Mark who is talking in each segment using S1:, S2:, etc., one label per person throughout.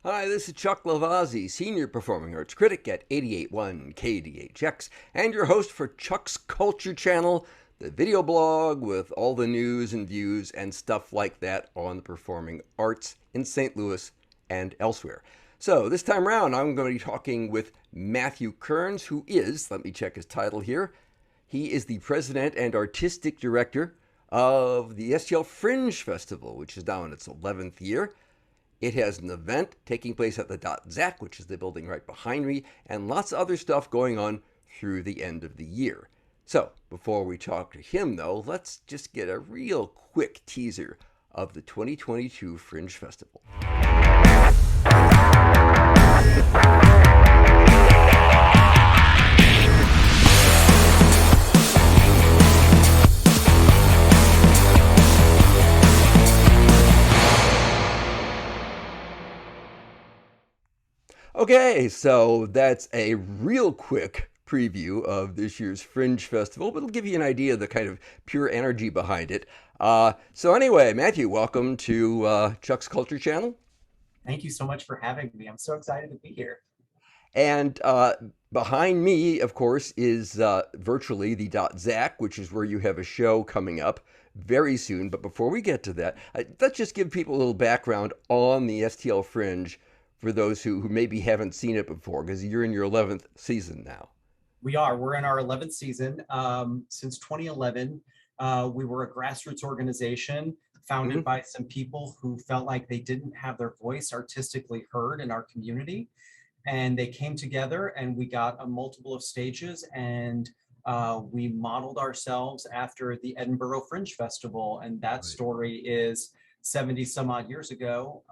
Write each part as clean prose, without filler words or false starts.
S1: Hi, this is Chuck Lavazzi, Senior Performing Arts Critic at 88.1 KDHX, and your host for Chuck's Culture Channel, the video blog with all the news and views and stuff like that on the performing arts in St. Louis and elsewhere. So this time around, I'm going to be talking with Matthew Kerns, who is, let me check his title here, he is the President and Artistic Director of the St Lou Fringe Festival, which is now in its 11th year. It has an event taking place at the .Zac, which is the building right behind me, and lots of other stuff going on through the end of the year. So, before we talk to him, though, let's just get a real quick teaser of the 2022 Fringe Festival. Okay, so that's a real quick preview of this year's Fringe Festival, but it'll give you an idea of the kind of pure energy behind it. So anyway, Matthew, welcome to Chuck's Culture Channel.
S2: Thank you so much for having me. I'm so excited to be here.
S1: And behind me, of course, is virtually the .Zac, which is where you have a show coming up very soon. But before we get to that, let's just give people a little background on the STL Fringe for those who maybe haven't seen it before, because you're in your 11th season now.
S2: We're in our 11th season. Since 2011, we were a grassroots organization founded by some people who felt like they didn't have their voice artistically heard in our community. And they came together and we got a multiple of stages, and we modeled ourselves after the Edinburgh Fringe Festival. And that story is 70 some odd years ago,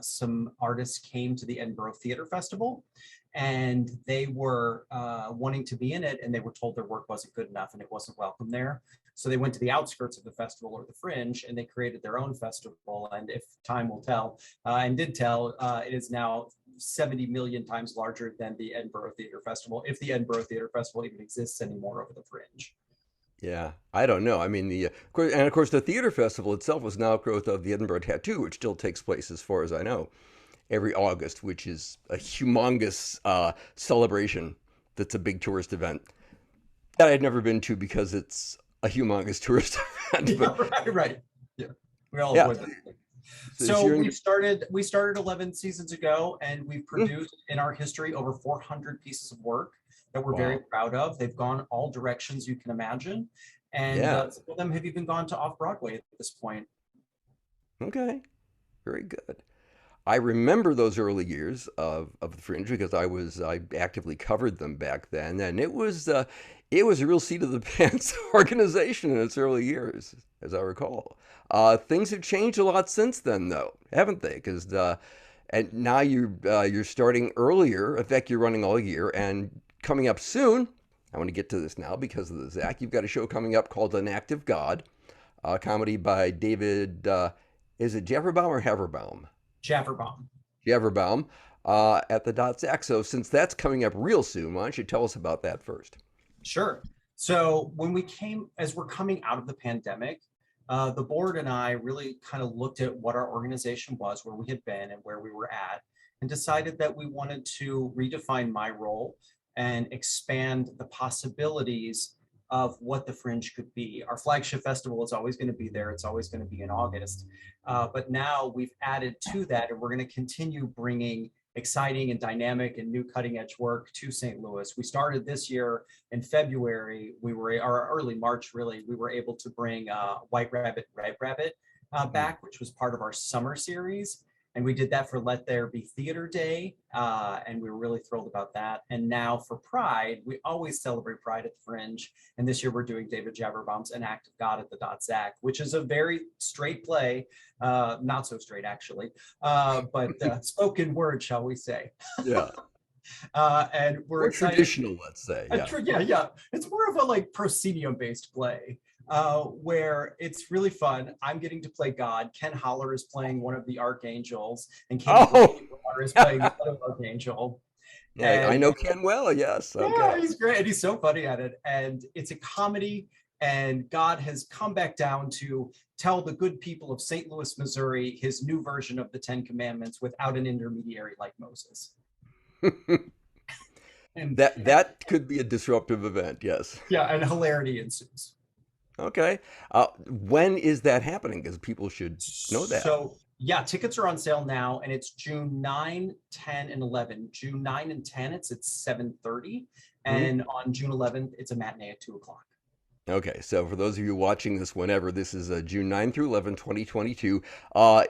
S2: some artists came to the Edinburgh Theatre Festival, and they were wanting to be in it, and they were told their work wasn't good enough and it wasn't welcome there. So they went to the outskirts of the festival, or the Fringe, and they created their own festival. And if time will tell, and did tell, it is now 70 million times larger than the Edinburgh Theatre Festival, if the Edinburgh Theatre Festival even exists anymore over the Fringe.
S1: Yeah, I don't know. I mean, of course, the theater festival itself was an outgrowth of the Edinburgh Tattoo, which still takes place, as far as I know, every August, which is a humongous celebration. That's a big tourist event that I'd never been to because it's a humongous tourist event.
S2: Yeah, right. Yeah, we all avoid that. So we started 11 seasons ago, and we've produced in our history over 400 pieces of work that we're very proud of. They've gone all directions you can imagine. And some of them have even gone to off-Broadway at this point.
S1: Okay, very good. I remember those early years of the Fringe because I actively covered them back then, and it was a real seat of the pants organization in its early years, as I recall. Things have changed a lot since then, though, haven't they? Because and now you're starting earlier. In fact, you're running all year, and coming up soon, I want to get to this now because of the Zac. You've got a show coming up called An Act of God, a comedy by David, is it Javerbaum or Haverbaum?
S2: Jafferbaum.
S1: Javerbaum at the .Zac. So since that's coming up real soon, why don't you tell us about that first?
S2: Sure. So as we're coming out of the pandemic, the board and I really kind of looked at what our organization was, where we had been and where we were at, and decided that we wanted to redefine my role and expand the possibilities of what the Fringe could be. Our flagship festival is always going to be there. It's always going to be in August. But now we've added to that, and we're going to continue bringing exciting and dynamic and new cutting edge work to St. Louis. We started this year in February, or early March really, we were able to bring White Rabbit, Red Rabbit back, which was part of our summer series. And we did that for Let There Be Theater Day, and we were really thrilled about that. And now for Pride, we always celebrate Pride at the Fringe. And this year we're doing David Javerbaum's An Act of God at the .Zac, which is a very straight play, not so straight actually, but spoken word, shall we say.
S1: Yeah.
S2: And we're excited.
S1: Traditional, let's say.
S2: Yeah. It's more of a like proscenium-based play. Where it's really fun. I'm getting to play God. Ken Holler is playing one of the archangels, and Ken is playing the other archangel.
S1: Yeah, I know Ken well. Yes. Okay.
S2: Yeah, he's great, and he's so funny at it. And it's a comedy And God has come back down to tell the good people of St. Louis, Missouri, his new version of the Ten Commandments without an intermediary like Moses. And
S1: That could be a disruptive event, yes.
S2: yeah, and hilarity ensues.
S1: Okay. When is that happening? Because people should know that.
S2: So yeah, tickets are on sale now, and it's June 9, 10, and 11. June 9 and 10, it's at 7:30.
S1: Mhm.
S2: And on June 11th, it's a matinee at 2 o'clock.
S1: Okay, so for those of you watching this whenever, this is June 9 through 11, 2022.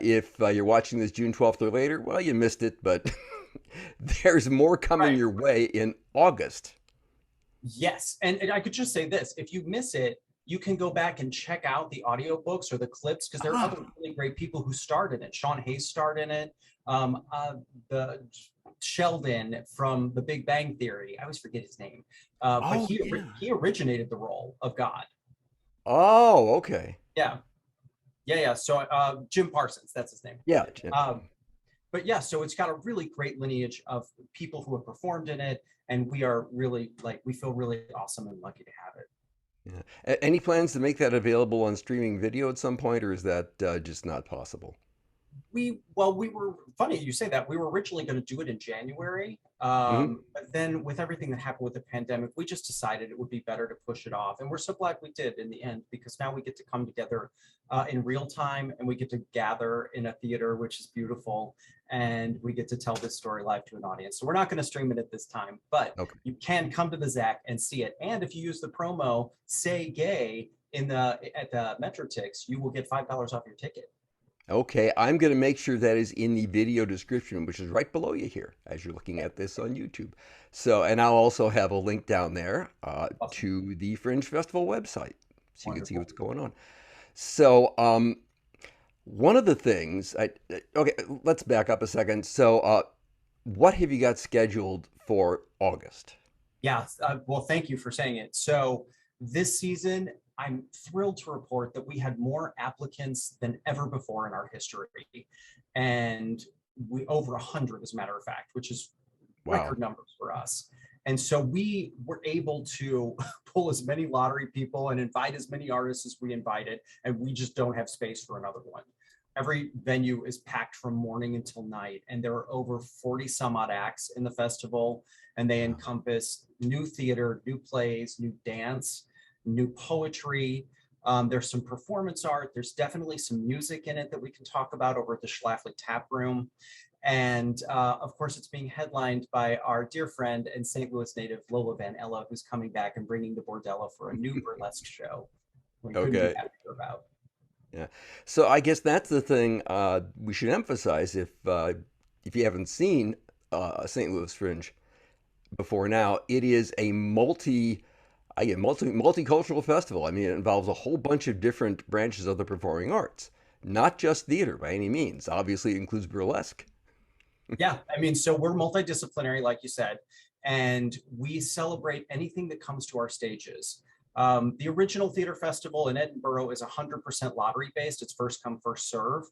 S1: If you're watching this June 12th or later, well, you missed it, but there's more coming
S2: Right.
S1: your way in August.
S2: Yes. And I could just say this, if you miss it, you can go back and check out the audiobooks or the clips because there are other
S1: Ah,
S2: really great people who starred in it. Sean Hayes starred in it. The Sheldon from The Big Bang Theory. I always forget his name, but
S1: oh, yeah.
S2: he originated the role of God.
S1: Oh, okay.
S2: Yeah, yeah. So Jim Parsons, that's his name.
S1: Yeah, Jim.
S2: Um, but yeah, so it's got a really great lineage of people who have performed in it, and we are really like we feel really awesome and lucky to have it.
S1: Yeah. Any plans to make that available on streaming video at some point, or is that just not possible?
S2: We were funny you say that. We were originally going to do it in January,
S1: Hmm.
S2: but then with everything that happened with the pandemic, we just decided it would be better to push it off, and we're so glad we did in the end because now we get to come together in real time, and we get to gather in a theater, which is beautiful, and we get to tell this story live to an audience. So we're not going to stream it at this time, but
S1: Okay.
S2: you can come to the ZAC and see it, and if you use the promo "Say Gay" in the at the MetroTix, you will get $5 off your ticket.
S1: Okay, I'm going to make sure that is in the video description, which is right below you here as you're looking at this on YouTube. So, and I'll also have a link down there
S2: Awesome.
S1: to the Fringe Festival website so you can see
S2: Wonderful.
S1: what's going on. So, one of the things, okay, let's back up a second. So, what have you got scheduled for August?
S2: Yeah, well, thank you for saying it. So this season, I'm thrilled to report that we had more applicants than ever before in our history, and we over 100, as a matter of fact, which is
S1: Wow.
S2: record numbers for us. And so we were able to pull as many lottery people and invite as many artists as we invited, and we just don't have space for another one. Every venue is packed from morning until night, and there are over 40 some odd acts in the festival, and they
S1: Wow.
S2: encompass new theater, new plays, new dance, new poetry. There's some performance art. There's definitely some music in it that we can talk about over at the Schlafly Tap Room. And of course, it's being headlined by our dear friend and St. Louis native Lola Van Ella, who's coming back and bringing the Bordello for a new burlesque show. We couldn't be
S1: Okay.
S2: happier about.
S1: Yeah. So I guess that's the thing we should emphasize if you haven't seen St. Louis Fringe before now, it is a multicultural festival. I mean, it involves a whole bunch of different branches of the performing arts, not just theater by any means. Obviously, it includes burlesque.
S2: Yeah, I mean, so we're multidisciplinary, like you said, and we celebrate anything that comes to our stages. The original theater festival in Edinburgh is 100% lottery based. It's first come, first serve.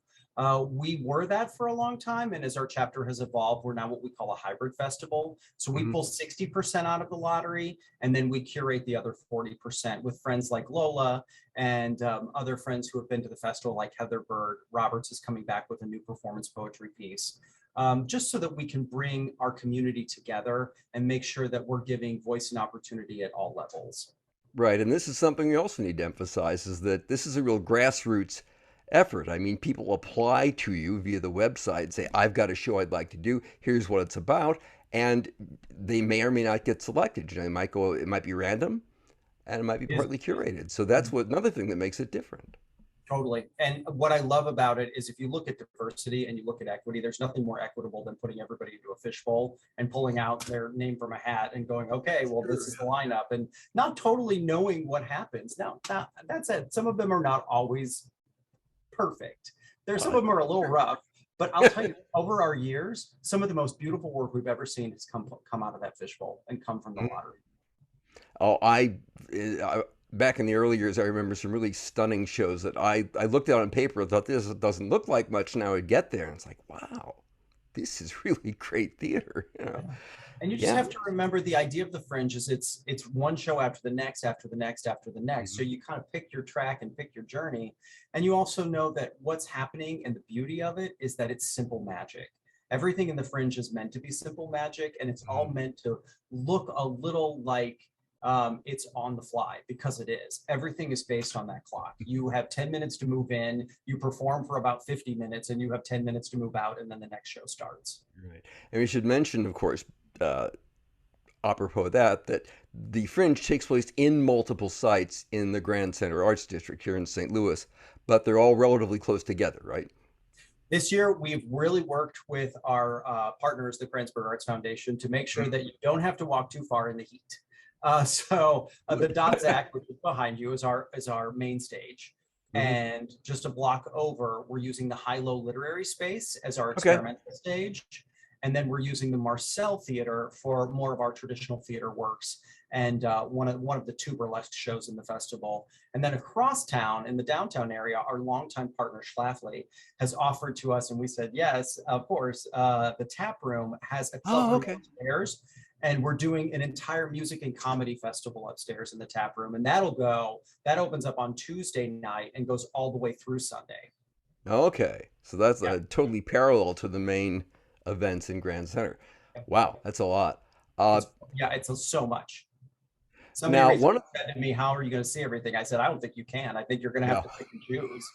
S2: We were that for a long time, and as our chapter has evolved, we're now what we call a hybrid festival. So we
S1: Hmm.
S2: pull 60% out of the lottery, and then we curate the other 40% with friends like Lola and other friends who have been to the festival, like Heather Bird. Roberts is coming back with a new performance poetry piece. Just so that we can bring our community together and make sure that we're giving voice and opportunity at all levels.
S1: Right, and this is something we also need to emphasize is that this is a real grassroots effort. I mean, people apply to you via the website and say, I've got a show I'd like to do. Here's what it's about. And they may or may not get selected. You know, it might be random and it might be
S2: Is
S1: partly curated. So that's what another thing that makes it different.
S2: Totally. And what I love about it is if you look at diversity and you look at equity, there's nothing more equitable than putting everybody into a fishbowl and pulling out their name from a hat and going, okay, well, this is the lineup, and not totally knowing what happens. Now that's it. Some of them are not always perfect. There's some
S1: Uh,
S2: of them are a little rough, but I'll tell you, over our years, some of the most beautiful work we've ever seen has come out of that fishbowl and come from the lottery.
S1: Oh, back in the early years, I remember some really stunning shows that I looked at on paper and thought this doesn't look like much. Now I'd get there and it's like, wow, this is really great theater.
S2: And you just have to remember the idea of the Fringe is it's one show after the next, after the next, after the next. So you kind of pick your track and pick your journey. And you also know that what's happening and the beauty of it is that it's simple magic. Everything in the Fringe is meant to be simple magic, and it's all meant to look a little like it's on the fly, because it is. Everything is based on that clock. You have 10 minutes to move in, you perform for about 50 minutes, and you have 10 minutes to move out, and then the next show starts.
S1: Right. And we should mention, of course, apropos of that the Fringe takes place in multiple sites in the Grand Center Arts District here in St. Louis, but they're all relatively close together, right?
S2: This year, we've really worked with our partners, the Kranzberg Arts Foundation, to make sure that you don't have to walk too far in the heat. So the Dot Act, which is behind you, is our main stage. And just a block over, we're using the High-Low Literary Space as our experimental stage. And then we're using the Marcel Theater for more of our traditional theater works, and one of the two burlesque shows in the festival. And then across town in the downtown area, our longtime partner Schlafly has offered to us, and we said yes, of course. The tap room has a club room upstairs, and we're doing an entire music and comedy festival upstairs in the tap room, and that opens up on Tuesday night and goes all the way through Sunday.
S1: Okay, so that's totally parallel to the main events in Grand Center. Wow, that's a lot.
S2: It's so much. Somebody said to me, "How are you going to see everything?" I said, "I don't think you can. I think you're going to have to pick and choose."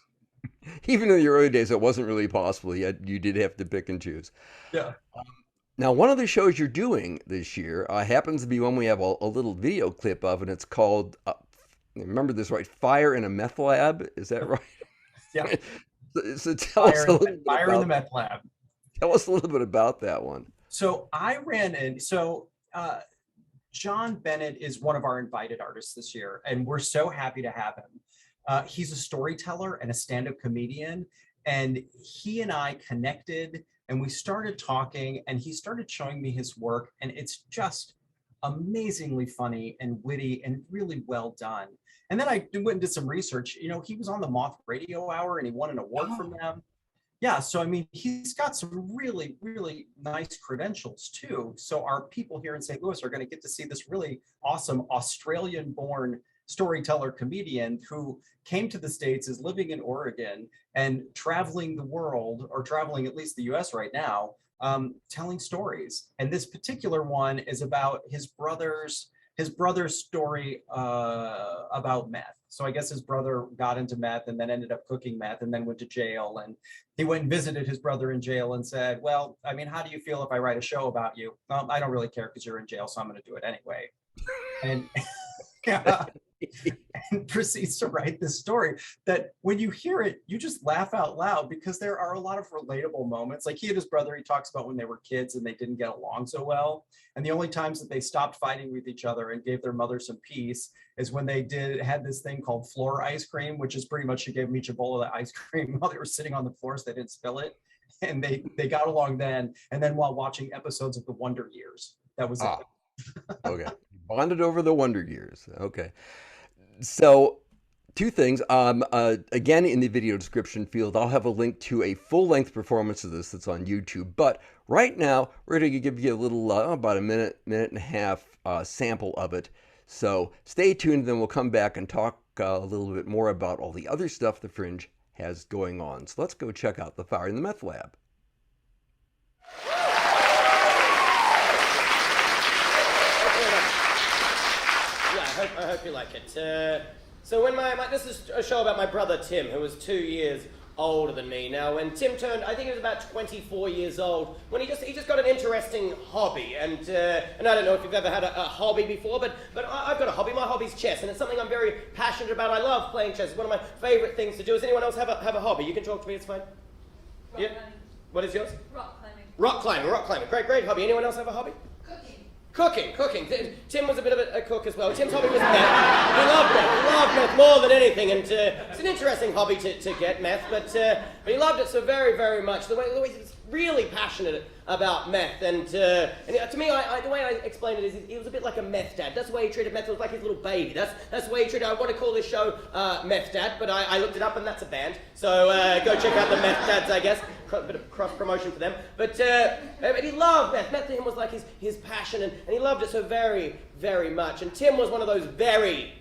S1: Even in the early days, it wasn't really possible. You did have to pick and choose.
S2: Yeah.
S1: Now, one of the shows you're doing this year happens to be one we have a little video clip of, and it's called, remember this right, Fire in a Meth Lab. Is that right?
S2: Yeah.
S1: So tell us a little bit
S2: Fire in the Meth Lab.
S1: Tell us a little bit about that one.
S2: So I ran in. John Bennett is one of our invited artists this year, and we're so happy to have him. He's a storyteller and a stand-up comedian, and he and I connected, and we started talking, and he started showing me his work, and it's just amazingly funny and witty and really well done. And then I went and did some research. He was on the Moth Radio Hour, and he won an award from them. Yeah, so I mean, he's got some really, really nice credentials too. So our people here in St. Louis are going to get to see this really awesome Australian-born storyteller comedian who came to the States, is living in Oregon, and traveling the world, or traveling at least the US right now, telling stories. And this particular one is about his brother's story about meth. So I guess his brother got into meth and then ended up cooking meth and then went to jail. And he went and visited his brother in jail and said, "Well, I mean, how do you feel if I write a show about you?" "I don't really care because you're in jail, so I'm going to do it anyway." And and proceeds to write this story that when you hear it, you just laugh out loud, because there are a lot of relatable moments. Like he and his brother, he talks about when they were kids and they didn't get along so well. And the only times that they stopped fighting with each other and gave their mother some peace is when they had this thing called floor ice cream, which is pretty much she gave them each a bowl of the ice cream while they were sitting on the floor so they didn't spill it. And they got along then. And then while watching episodes of The Wonder Years. That was it.
S1: Okay. Bonded over The Wonder Years. Okay. So, two things. Again, in the video description field, I'll have a link to a full-length performance of this that's on YouTube. But right now, we're going to give you a little, about a minute and a half sample of it. So stay tuned, then we'll come back and talk a little bit more about all the other stuff the Fringe has going on. So let's go check out the Fire in the Meth Lab.
S3: I hope you like it. So when this is a show about my brother Tim, who was 2 years older than me. Now, when Tim turned, I think he was about 24 years old, when he just got an interesting hobby. And I don't know if you've ever had a hobby before, but I've got a hobby. My hobby's chess, and it's something I'm very passionate about. I love playing chess. It's one of my favorite things to do. Does anyone else have a hobby? You can talk to me. It's fine.
S4: Rock climbing.
S3: What is yours?
S4: Rock climbing.
S3: Rock climbing. Great hobby. Anyone else have a hobby? Cooking. Tim was a bit of a cook as well. Tim's hobby was meth. He loved meth more than anything, and it's an interesting hobby to get, meth, but he loved it so very, very much. The way he was really passionate about meth, and to me, the way I explain it is he was a bit like a meth dad. That's the way he treated meth. It was like his little baby. That's the way he treated. I want to call this show Meth Dad, but I looked it up and that's a band. So go check out the Meth Dads, I guess. A bit of cross promotion for them. But he loved meth. Meth to him was like his passion, and he loved it so very, very much. And Tim was one of those very,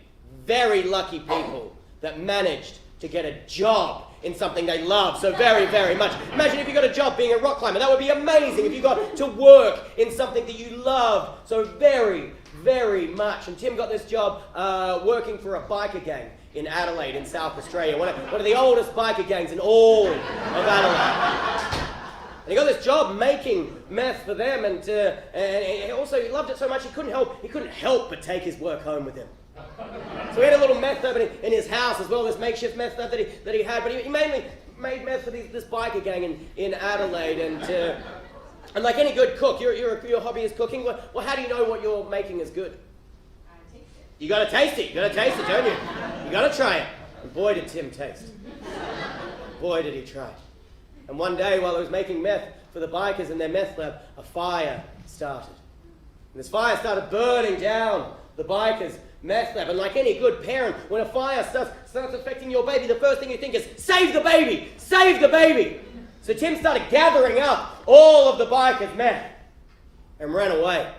S3: very lucky people that managed to get a job in something they love so very, very much. Imagine if you got a job being a rock climber. That would be amazing if you got to work in something that you love so very, very much. And Tim got this job working for a biker gang in Adelaide in South Australia, one of the oldest biker gangs in all of Adelaide. And he got this job making meth for them, and he also loved it so much he couldn't help but take his work home with him. So he had a little meth lab in his house as well, this makeshift meth lab that he had, but he mainly made meth for this biker gang in Adelaide, and like any good cook, your hobby is cooking. Well, how do you know what you're making is good? You gotta taste it. You gotta taste it, don't you? You gotta try it. And boy, did Tim taste. Boy, did he try. And one day, while he was making meth for the bikers in their meth lab, a fire started. And this fire started burning down the bikers' meth lab. And like any good parent, when a fire starts affecting your baby, the first thing you think is, save the baby! Save the baby! So Tim started gathering up all of the bikers' meth and ran away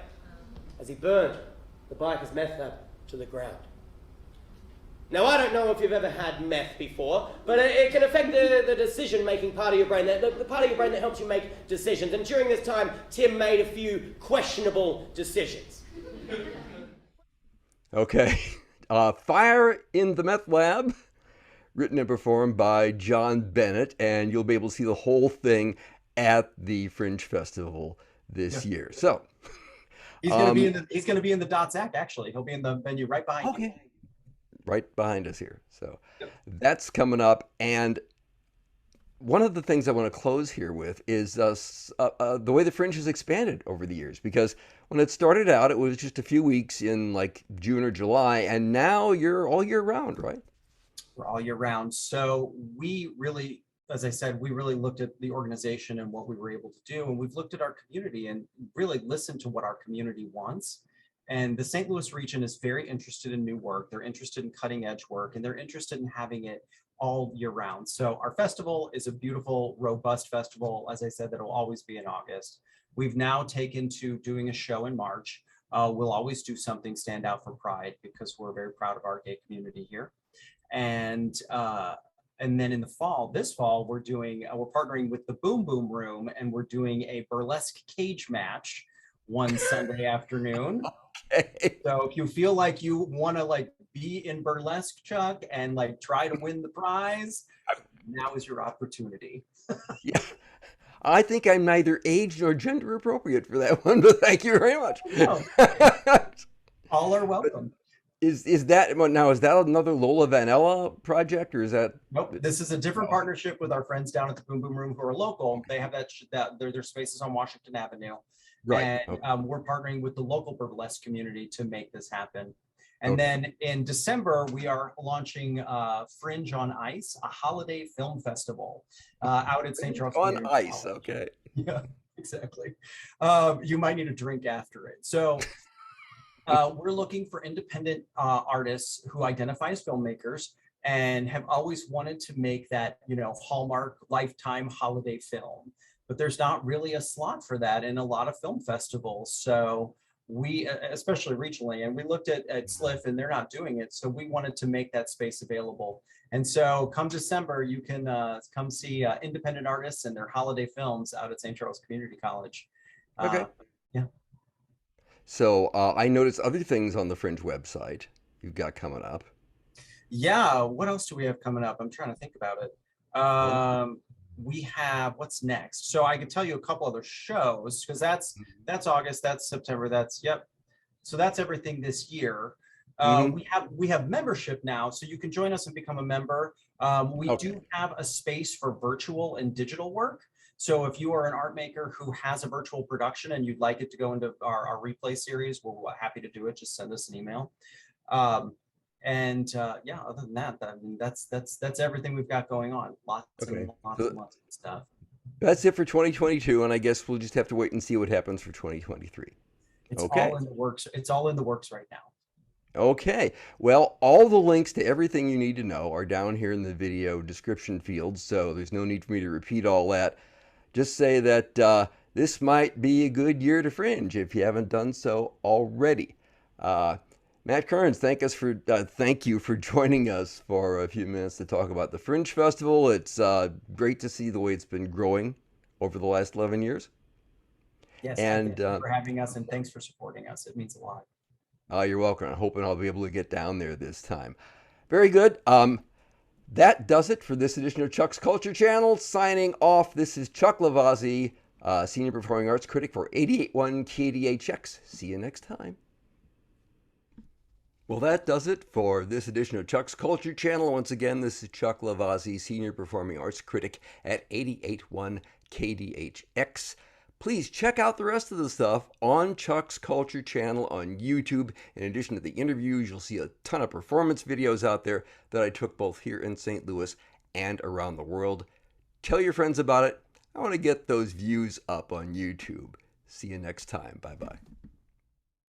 S3: as he burned the bikers' meth lab to the ground. Now, I don't know if you've ever had meth before, but it can affect the decision-making part of your brain, the part of your brain that helps you make decisions. And during this time, Tim made a few questionable decisions.
S1: Okay. Fire in the Meth Lab, written and performed by John Bennett, and you'll be able to see the whole thing at the Fringe Festival this year. So
S2: he's going to be in the Dots Act. Actually, he'll be in the venue right behind you.
S1: Right behind us here. So that's coming up. And one of the things I want to close here with is the way the Fringe has expanded over the years. Because when it started out, it was just a few weeks in like June or July, and now you're all year round, right?
S2: We're all year round. So we really, as I said, we really looked at the organization and what we were able to do. And we've looked at our community and really listened to what our community wants. And the St. Louis region is very interested in new work. They're interested in cutting edge work, and they're interested in having it all year round. So our festival is a beautiful, robust festival. As I said, that'll always be in August. We've now taken to doing a show in March. We'll always do something stand out for Pride because we're very proud of our gay community here. And then in the fall, this fall, we're partnering with the Boom Boom Room, and we're doing a burlesque cage match one Sunday afternoon. Okay. So if you feel like you want to like be in burlesque, Chuck, and like try to win the prize, now is your opportunity.
S1: Yeah. I think I'm neither age nor gender appropriate for that one, but thank you very much.
S2: Oh. All are welcome.
S1: Is that another Lola Vanilla project, or is that?
S2: Nope. This is a different partnership with our friends down at the Boom Boom Room who are local. They have their spaces on Washington Avenue. Right. And we're partnering with the local burlesque community to make this happen. And then in December, we are launching Fringe on Ice, a holiday film festival out at St. Charles.
S1: On Ice,
S2: College.
S1: Okay.
S2: Yeah, exactly. You might need a drink after it. So we're looking for independent artists who identify as filmmakers and have always wanted to make that, Hallmark Lifetime holiday film. But there's not really a slot for that in a lot of film festivals. So we, especially regionally, and we looked at SLIF and they're not doing it. So we wanted to make that space available. And so come December, you can come see independent artists and their holiday films out at St. Charles Community College.
S1: Okay.
S2: Yeah.
S1: So I noticed other things on the Fringe website you've got coming up.
S2: Yeah. What else do we have coming up? I'm trying to think about it. We have, what's next? So I can tell you a couple other shows because that's August, that's September, so that's everything this year. We have membership now, so you can join us and become a member. We do have a space for virtual and digital work. So if you are an art maker who has a virtual production and you'd like it to go into our replay series, we're happy to do it. Just send us an email. Other than that, I mean, that's everything we've got going on. Lots and lots of stuff.
S1: That's it for 2022, and I guess we'll just have to wait and see what happens for 2023.
S2: It's
S1: Okay.
S2: all in the works. It's all in the works right now.
S1: Okay. Well, all the links to everything you need to know are down here in the video description field, so there's no need for me to repeat all that. Just say that this might be a good year to Fringe if you haven't done so already. Uh, Matt Kerns, thank you for joining us for a few minutes to talk about the Fringe Festival. It's great to see the way it's been growing over the last 11 years.
S2: Yes,
S1: And
S2: thank you for having us, and thanks for supporting us. It means a lot.
S1: You're welcome. I'm hoping I'll be able to get down there this time. Very good. That does it for this edition of Chuck's Culture Channel. Signing off, this is Chuck Lavazzi, Senior Performing Arts Critic for 88.1 KDHX. See you next time. Well, that does it for this edition of Chuck's Culture Channel. Once again, this is Chuck Lavazzi, Senior Performing Arts Critic at 88.1 KDHX. Please check out the rest of the stuff on Chuck's Culture Channel on YouTube. In addition to the interviews, you'll see a ton of performance videos out there that I took both here in St. Louis and around the world. Tell your friends about it. I want to get those views up on YouTube. See you next time. Bye-bye.